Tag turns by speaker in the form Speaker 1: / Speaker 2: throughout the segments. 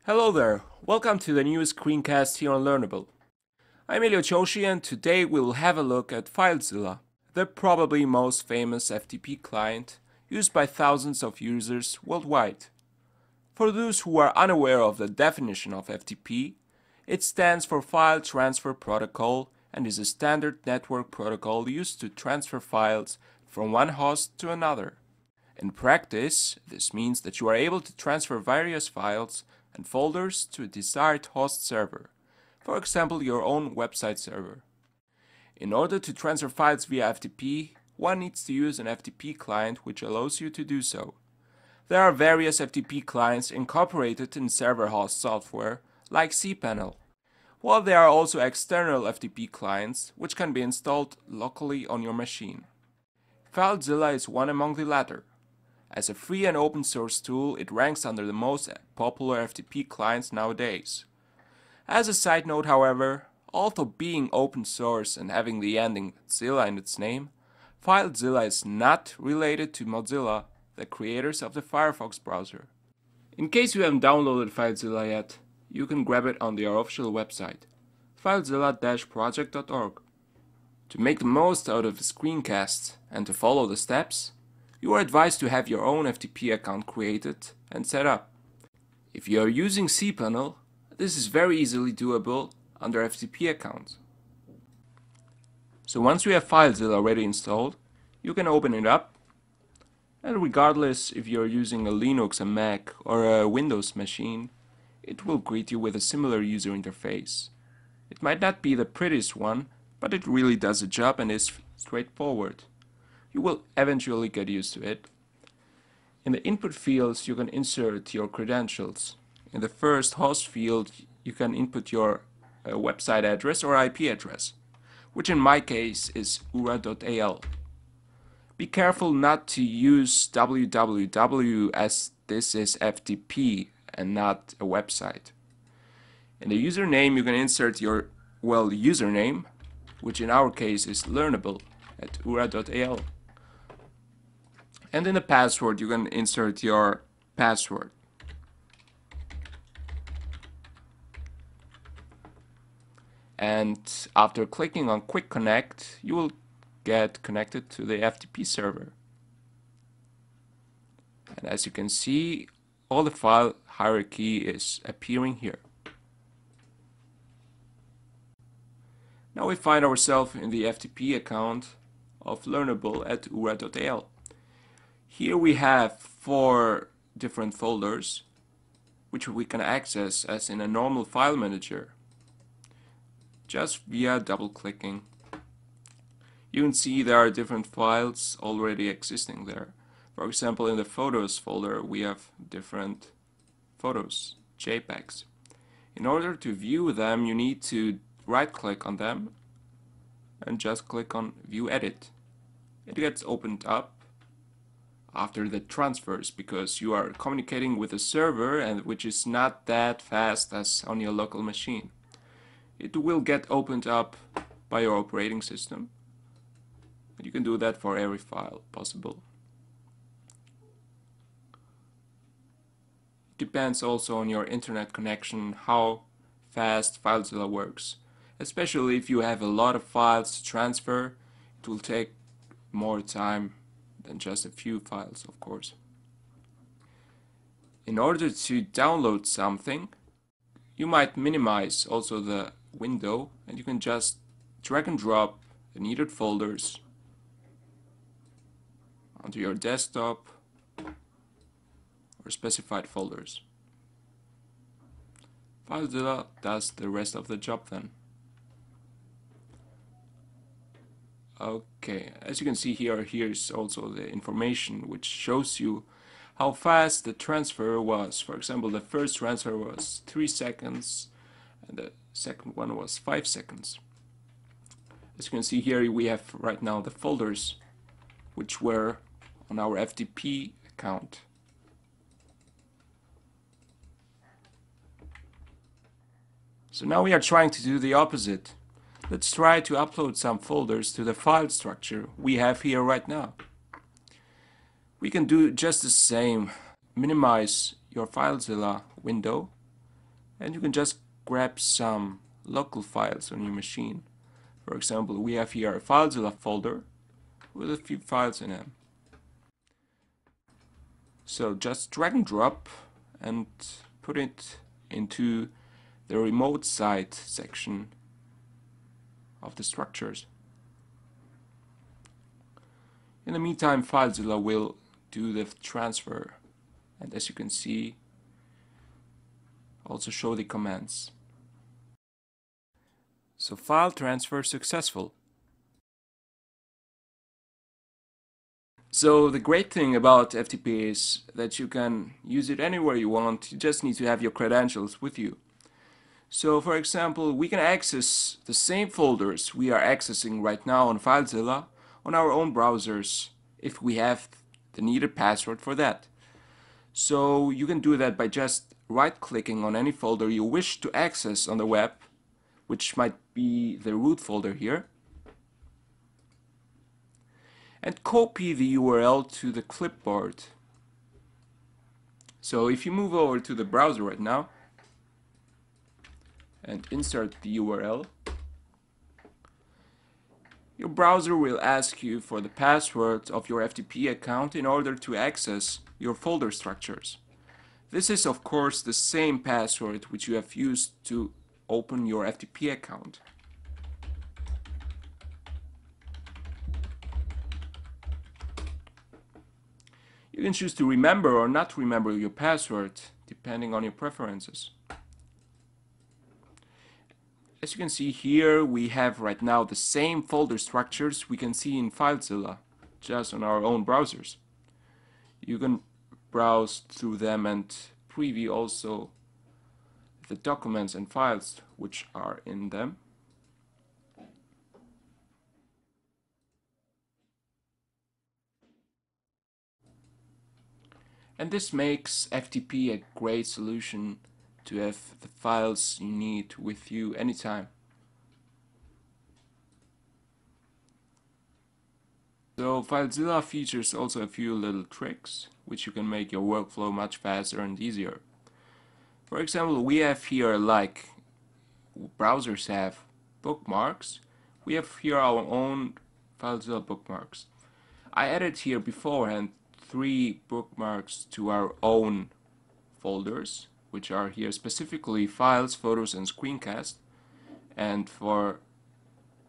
Speaker 1: Hello there, welcome to the new screencast here on Learnable. I'm Elio and today we'll have a look at FileZilla, the probably most famous FTP client used by thousands of users worldwide. For those who are unaware of the definition of FTP, it stands for File Transfer Protocol and is a standard network protocol used to transfer files from one host to another. In practice, this means that you are able to transfer various files and folders to a desired host server, for example your own website server. In order to transfer files via FTP, one needs to use an FTP client which allows you to do so. There are various FTP clients incorporated in server host software like cPanel, while there are also external FTP clients which can be installed locally on your machine. FileZilla is one among the latter. As a free and open source tool, it ranks under the most popular FTP clients nowadays. As a side note, however, although being open source and having the ending Zilla in its name, FileZilla is not related to Mozilla, the creators of the Firefox browser. In case you haven't downloaded FileZilla yet, you can grab it on their official website, filezilla-project.org. To make the most out of the screencasts and to follow the steps, you are advised to have your own FTP account created and set up. If you are using cPanel, this is very easily doable under FTP account. So once you have FileZilla already installed, you can open it up, and regardless if you are using a Linux, a Mac or a Windows machine, it will greet you with a similar user interface. It might not be the prettiest one, but it really does the job and is straightforward. You will eventually get used to it. In the input fields, you can insert your credentials. In the first host field, you can input your website address or IP address, which in my case is ura.al. Be careful not to use www as this is FTP and not a website. In the username, you can insert your username, which in our case is learnable at ura.al. And in the password, you can insert your password. And after clicking on Quick Connect, you will get connected to the FTP server. And as you can see, all the file hierarchy is appearing here. Now we find ourselves in the FTP account of Learnable at ura.al. Here we have 4 different folders which we can access as in a normal file manager, just via double-clicking. You can see there are different files already existing there. For example, in the Photos folder we have different photos, JPEGs. In order to view them, you need to right-click on them and just click on View Edit. It gets opened up after the transfers, because you are communicating with a server and which is not that fast as on your local machine. It will get opened up by your operating system. You can do that for every file possible. It depends also on your internet connection how fast FileZilla works. Especially if you have a lot of files to transfer, it will take more time than just a few files, of course. In order to download something, you might minimize also the window, and you can just drag and drop the needed folders onto your desktop or specified folders. FileZilla does the rest of the job then. Okay, as you can see here's also the information which shows you how fast the transfer was. For example, the first transfer was 3 seconds and the second one was 5 seconds. As you can see here, we have right now the folders which were on our FTP account. So now we are trying to do the opposite. Let's try to upload some folders to the file structure we have here right now. We can do just the same. Minimize your FileZilla window and you can just grab some local files on your machine. For example, we have here a FileZilla folder with a few files in them. So just drag and drop and put it into the remote site section of the structures. In the meantime, FileZilla will do the transfer, and as you can see, also show the commands. So file transfer successful. So the great thing about FTP is that you can use it anywhere you want. You just need to have your credentials with you. So for example, we can access the same folders we are accessing right now on FileZilla on our own browsers if we have the needed password for that. So you can do that by just right-clicking on any folder you wish to access on the web, which might be the root folder here, and copy the URL to the clipboard. So if you move over to the browser right now and insert the URL, your browser will ask you for the password of your FTP account in order to access your folder structures. This is of course the same password which you have used to open your FTP account. You can choose to remember or not remember your password depending on your preferences. As you can see here, we have right now the same folder structures we can see in FileZilla, just on our own browsers. You can browse through them and preview also the documents and files which are in them. And this makes FTP a great solution to have the files you need with you anytime. So FileZilla features also a few little tricks which you can make your workflow much faster and easier. For example, we have here, like browsers have bookmarks, we have here our own FileZilla bookmarks. I added here beforehand 3 bookmarks to our own folders, which are here specifically files, photos, and screencast. And for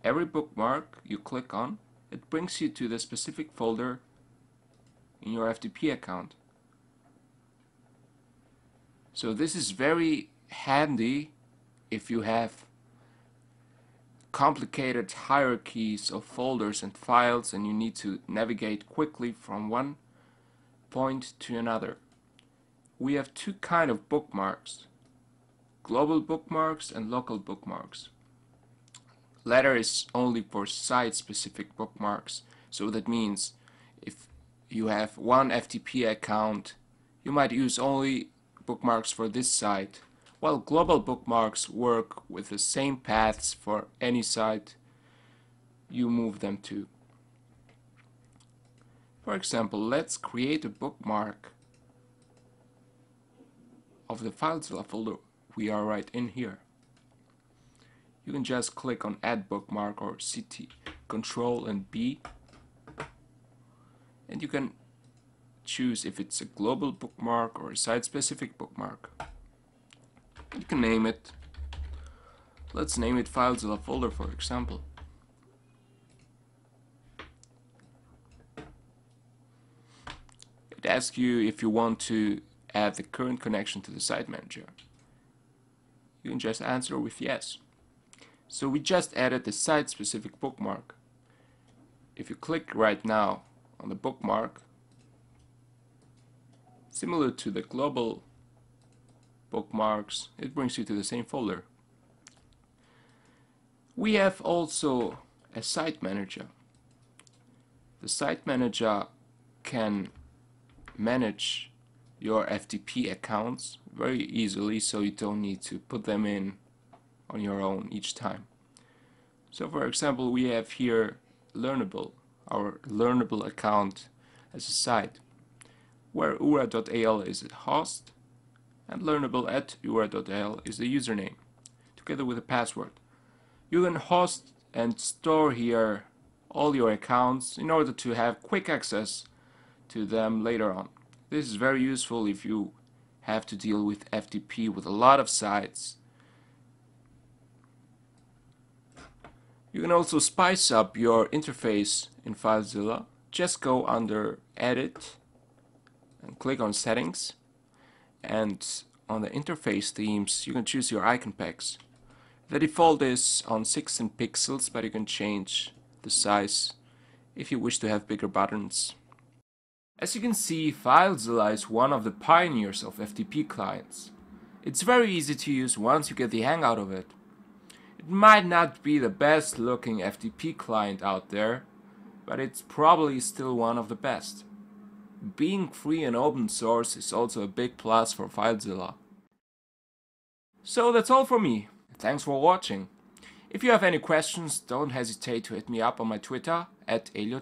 Speaker 1: every bookmark you click on, it brings you to the specific folder in your FTP account. So this is very handy if you have complicated hierarchies of folders and files and you need to navigate quickly from one point to another. We have 2 kinds of bookmarks: global bookmarks and local bookmarks. Latter is only for site-specific bookmarks, so that means if you have one FTP account, you might use only bookmarks for this site, while global bookmarks work with the same paths for any site you move them to. For example, let's create a bookmark of the FileZilla folder we are right in here. You can just click on Add Bookmark or CT Control and B, and you can choose if it's a global bookmark or a site-specific bookmark. You can name it. Let's name it FileZilla folder, for example. It asks you if you want to add the current connection to the site manager. You can just answer with yes. So we just added the site-specific bookmark. If you click right now on the bookmark, similar to the global bookmarks, it brings you to the same folder. We have also a site manager. The site manager can manage your FTP accounts very easily, so you don't need to put them in on your own each time. So for example, we have here Learnable, our Learnable account as a site, where ura.al is a host and learnable@ura.l is the username, together with a password. You can host and store here all your accounts in order to have quick access to them later on. This is very useful if you have to deal with FTP with a lot of sites. You can also spice up your interface in FileZilla. Just go under Edit and click on Settings, and on the interface themes you can choose your icon packs. The default is on 16 pixels, but you can change the size if you wish to have bigger buttons. As you can see, FileZilla is one of the pioneers of FTP clients. It's very easy to use once you get the hang out of it. It might not be the best looking FTP client out there, but it's probably still one of the best. Being free and open source is also a big plus for FileZilla. So that's all for me. Thanks for watching. If you have any questions, don't hesitate to hit me up on my Twitter @Elio.